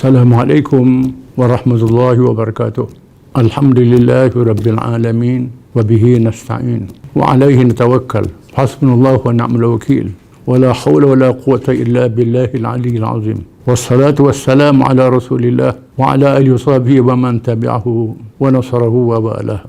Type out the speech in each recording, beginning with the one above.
Assalamualaikum warahmatullahi wabarakatuh. Alhamdulillahi rabbil alamin wa bihi nasta'in wa alaihi natawakkal. Hasbunallahu wa ni'mal wakil. Wa la hawla wa la quwwata illa billahil aliyyil azim. Wassalatu wassalamu ala Rasulillah wa ala alihi wa sahbihi wa man tabi'ahu wa nasarahu wa ba'alah.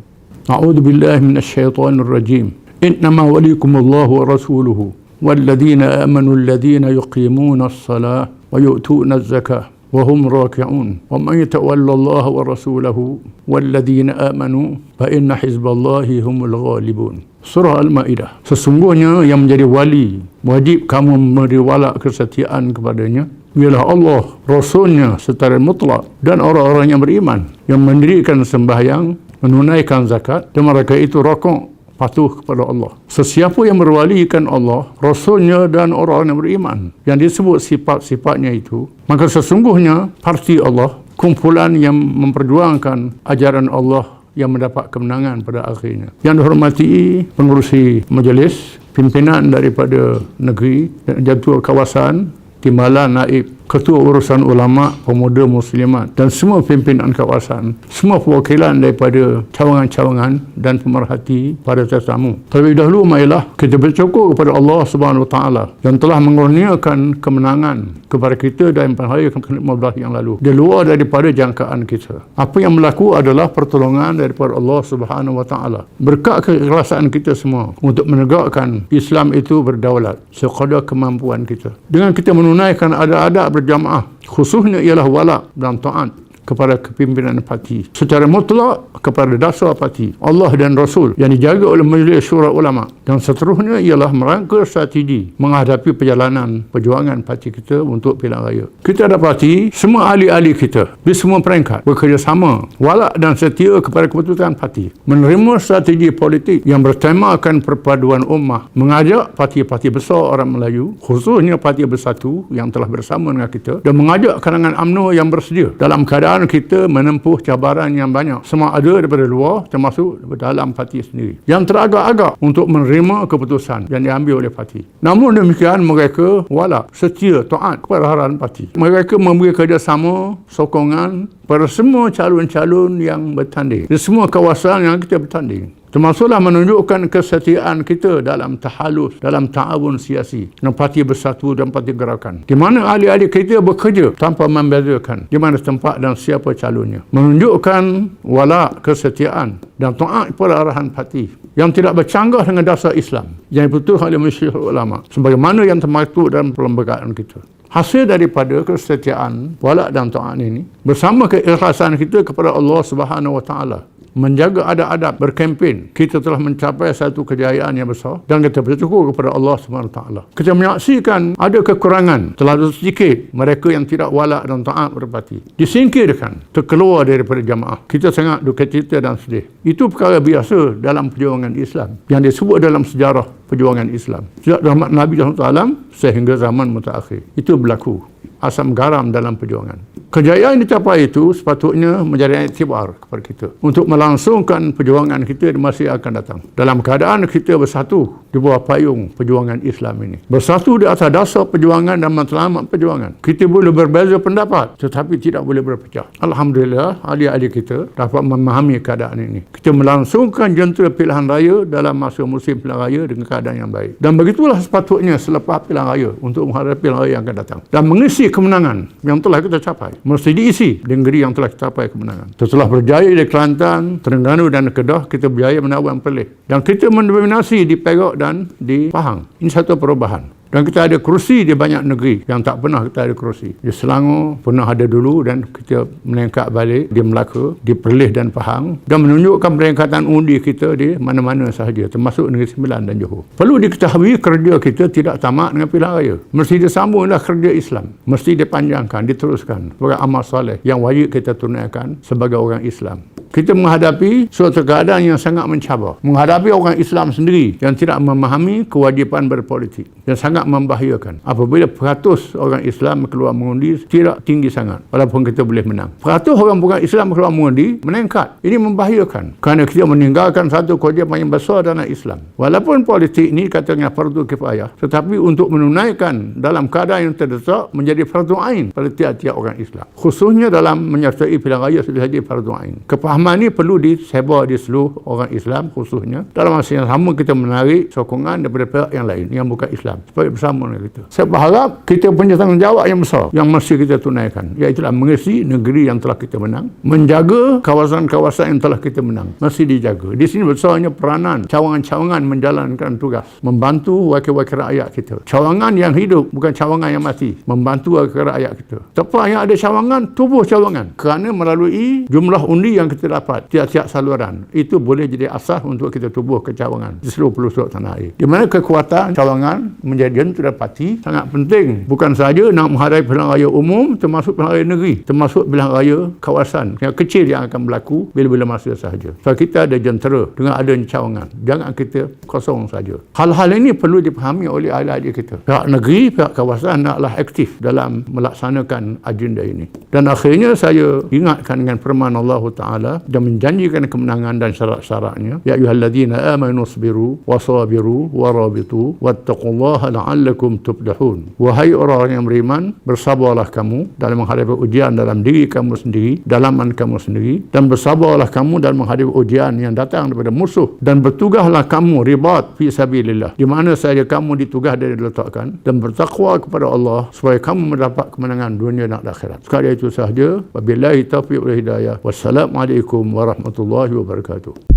A'udzu billahi minasy syaithanir rajim. Innama waliyukumullahu wa rasuluhu walladzina amanu alladzina yuqimuna as-salata wa yu'tuna az-zakata wa hum raki'un wa man yatawallallaha wa rasulahu walladzina amanu fa inna hizballahi humul ghalibun. Surah Al-Maidah. Sesungguhnya yang menjadi wali, wajib kamu memberi wala kesetiaan kepadanya ialah Allah, Rasulnya secara mutlak dan orang-orang yang beriman, yang mendirikan sembahyang, menunaikan zakat, dan mereka itu rukuk patuh kepada Allah. Sesiapa yang berwalikan Allah, Rasulnya dan orang yang beriman, yang disebut sifat-sifatnya itu, maka sesungguhnya parti Allah, kumpulan yang memperjuangkan ajaran Allah yang mendapat kemenangan pada akhirnya. Yang dihormati pengurusi majlis, pimpinan daripada negeri dan jatua kawasan, timbalan naib, ketua urusan ulama, pemuda muslimat dan semua pimpinan kawasan, semua perwakilan daripada cawangan-cawangan dan pemerhati pada tetamu. Terlebih dahulu marilah kita bersyukur kepada Allah Subhanahu Wa Taala yang telah mengurniakan kemenangan kepada kita dalam hari ke-15 yang lalu, di luar daripada jangkaan kita. Apa yang berlaku adalah pertolongan daripada Allah Subhanahu Wa Taala. Berkat keikhlasan kita semua untuk menegakkan Islam itu berdaulat sekadar kemampuan kita. Dengan kita menunaikan adab-adab berjamaah, khususnya ialah wala dan taat kepada kepimpinan parti secara mutlak kepada dasar parti Allah dan Rasul yang dijaga oleh Majlis Syura Ulama, dan seterusnya ialah merangka strategi menghadapi perjalanan perjuangan parti kita untuk pilihan raya. Kita dapati semua ahli-ahli kita di semua peringkat bekerjasama wala dan setia kepada keputusan parti, menerima strategi politik yang bertemakan perpaduan ummah, mengajak parti-parti besar orang Melayu, khususnya Parti Bersatu yang telah bersama dengan kita, dan mengajak kalangan UMNO yang bersedia dalam keadaan kita menempuh cabaran yang banyak, sama ada daripada luar termasuk dalam parti sendiri, yang teragak-agak untuk menerima keputusan yang diambil oleh parti. Namun demikian mereka wala setia taat kepada arahan parti. Mereka memberi kerjasama sokongan pada semua calon-calon yang bertanding di semua kawasan yang kita bertanding, termasuklah menunjukkan kesetiaan kita dalam tahalus, dalam ta'awun siasi dengan Parti Bersatu dan Parti Gerakan, di mana ahli-ahli kita bekerja tanpa membezakan di mana tempat dan siapa calonnya, menunjukkan wala kesetiaan dan taat kepada arahan parti yang tidak bercanggah dengan dasar Islam yang diputuskan oleh Majlis Ulama sebagaimana yang termaktub dalam perlembagaan kita. Hasil daripada kesetiaan, wala dan taat ini bersama keikhlasan kita kepada Allah Subhanahu Wa Taala, menjaga adab-adab, berkempen, kita telah mencapai satu kejayaan yang besar dan kita bersyukur kepada Allah SWT. Kita menyaksikan ada kekurangan, terlalu sedikit mereka yang tidak wala dan taat berparti disingkirkan, terkeluar daripada jamaah. Kita sangat duka cita dan sedih. Itu perkara biasa dalam perjuangan Islam yang disebut dalam sejarah perjuangan Islam sejak zaman Nabi SAW sehingga zaman mutaakhir. Itu berlaku asam garam dalam perjuangan. Kejayaan dicapai itu sepatutnya menjadi iktibar kepada kita untuk melangsungkan perjuangan kita di masa yang akan datang. Dalam keadaan kita bersatu di bawah payung perjuangan Islam ini, bersatu di atas dasar perjuangan dan matlamat perjuangan. Kita boleh berbeza pendapat tetapi tidak boleh berpecah. Alhamdulillah, ahli-ahli kita dapat memahami keadaan ini. Kita melangsungkan jentera pilihan raya dalam masa musim pilihan raya dengan keadaan yang baik. Dan begitulah sepatutnya selepas pilihan raya untuk menghadapi pilihan raya yang akan datang. Dan mengisi kemenangan yang telah kita capai mesti diisi dengan negeri yang telah kita capai kemenangan. Setelah berjaya di Kelantan, Terengganu dan Kedah, kita berjaya menawan Perlis. Dan kita mendominasi di Perak dan di Pahang. Ini satu perubahan. Dan kita ada kerusi di banyak negeri yang tak pernah kita ada kerusi. Di Selangor pernah ada dulu dan kita meningkat balik di Melaka, di Perlis dan Pahang, dan menunjukkan peningkatan undi kita di mana-mana sahaja, termasuk Negeri Sembilan dan Johor. Perlu diketahui kerja kita tidak tamat dengan pilihan raya. Mesti disambunglah kerja Islam. Mesti dipanjangkan, diteruskan sebagai amal soleh yang wajib kita tunaikan sebagai orang Islam. Kita menghadapi suatu keadaan yang sangat mencabar. Menghadapi orang Islam sendiri yang tidak memahami kewajipan berpolitik. Yang sangat membahayakan. Apabila peratus orang Islam keluar mengundi tidak tinggi sangat. Walaupun kita boleh menang. Peratus orang bukan Islam keluar mengundi meningkat. Ini membahayakan. Kerana kita meninggalkan satu kewajipan yang besar dalam Islam. Walaupun politik ini katanya fardu kifayah. Tetapi untuk menunaikan dalam keadaan yang terdesak menjadi fardu ain pada tiap-tiap orang Islam. Khususnya dalam menyertai pilihan raya sudah jadi fardu ain. Kefahaman ini perlu disebar di seluruh orang Islam khususnya. Dalam masa yang sama kita menarik sokongan daripada pihak yang lain yang bukan Islam supaya bersama dengan kita. Saya berharap kita punya tanggungjawab yang besar yang mesti kita tunaikan, iaitu mengisi negeri yang telah kita menang, menjaga kawasan-kawasan yang telah kita menang, mesti dijaga. Di sini besarnya peranan cawangan-cawangan menjalankan tugas, membantu wakil-wakil rakyat kita. Cawangan yang hidup bukan cawangan yang mati, membantu wakil rakyat kita. Tempat yang ada cawangan, tubuh cawangan, kerana melalui jumlah undi yang kita dapat tiap-tiap saluran itu boleh jadi asas untuk kita tubuh kecawangan di seluruh pelosok tanah air. Di mana kekuatan cawangan menjadi jentera parti sangat penting, bukan sahaja nak menghadapi pilihan raya umum, termasuk pilihan raya negeri, termasuk pilihan raya kawasan yang kecil yang akan berlaku bila-bila masa sahaja. So kita ada jentera dengan adanya cawangan, jangan kita kosong saja. Hal-hal ini perlu dipahami oleh ahli-ahli kita. Pihak negeri, pihak kawasan naklah aktif dalam melaksanakan agenda ini. Dan akhirnya saya ingatkan dengan firman Allah Ta'ala dan menjanjikan kemenangan dan syarat-syaratnya. Ya ayyuhalladzina amanu sabiru wasabiru warabitu wattaqullaha la'allakum tuflihun. Wahai orang yang beriman, bersabarlah kamu dalam menghadapi ujian dalam diri kamu sendiri, dalaman kamu sendiri, dan bersabarlah kamu dalam menghadapi ujian yang datang daripada musuh, dan bertugaslah kamu ribat fi sabilillah, di mana saja kamu ditugas dan diletakkan, dan bertakwa kepada Allah supaya kamu mendapat kemenangan dunia dan akhirat. Sekali itu sahaja. Wabillahi taufiq wal hidayah. Wassalamualaikum warahmatullahi wabarakatuh.